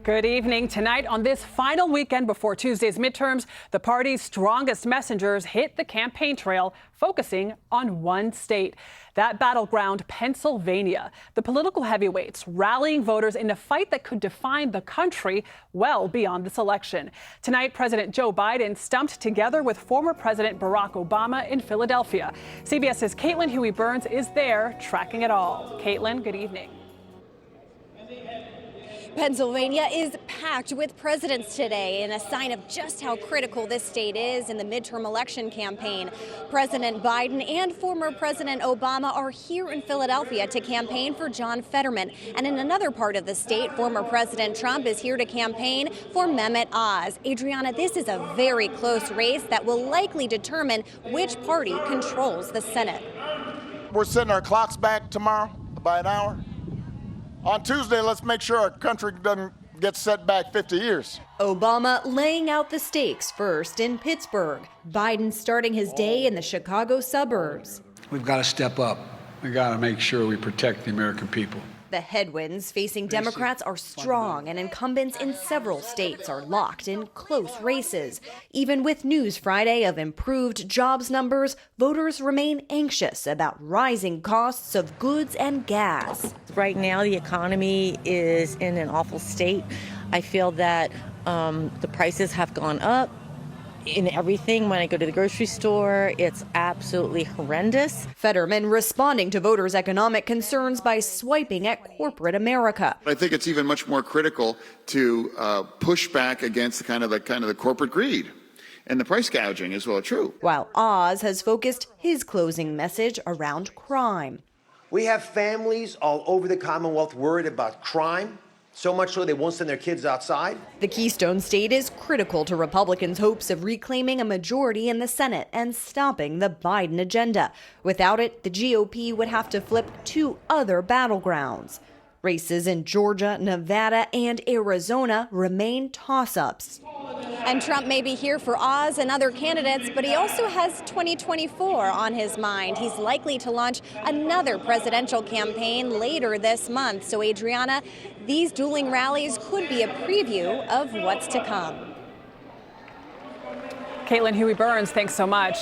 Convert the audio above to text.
Good evening. Tonight, on this final weekend before Tuesday's midterms, the party's strongest messengers hit the campaign trail, focusing on one state. That battleground, Pennsylvania. The political heavyweights rallying voters in a fight that could define the country well beyond this election. Tonight, President Joe Biden stumped together with former President Barack Obama in Philadelphia. CBS's Caitlin Huey-Burns is there tracking it all. Caitlin, good evening. Pennsylvania is packed with presidents today in a sign of just how critical this state is in the midterm election campaign. President Biden and former President Obama are here in Philadelphia to campaign for John Fetterman. And in another part of the state, former President Trump is here to campaign for Mehmet Oz. Adriana, this is a very close race that will likely determine which party controls the Senate. We're setting our clocks back tomorrow by an hour. On Tuesday, let's make sure our country doesn't get set back 50 years. Obama laying out the stakes first in Pittsburgh. Biden starting his day in the Chicago suburbs. We've got to step up. We've got to make sure we protect the American people. The headwinds facing Democrats are strong, and incumbents in several states are locked in close races. Even with news Friday of improved jobs numbers, voters remain anxious about rising costs of goods and gas. Right now, the economy is in an awful state. I feel that the prices have gone up in everything. When I go to the grocery store, it's absolutely horrendous. Fetterman responding to voters' economic concerns by swiping at corporate America. I think it's even much more critical to push back against the kind of the corporate greed and the price gouging as well. True. While Oz has focused his closing message around crime. We have families all over the Commonwealth worried about crime. So much so they won't send their kids outside. The Keystone State is critical to Republicans' hopes of reclaiming a majority in the Senate and stopping the Biden agenda. Without it, the GOP would have to flip two other battlegrounds. Races in Georgia, Nevada, and Arizona remain toss-ups. And Trump may be here for Oz and other candidates, but he also has 2024 on his mind. He's likely to launch another presidential campaign later this month. So, Adriana, these dueling rallies could be a preview of what's to come. Caitlin Huey-Burns, thanks so much.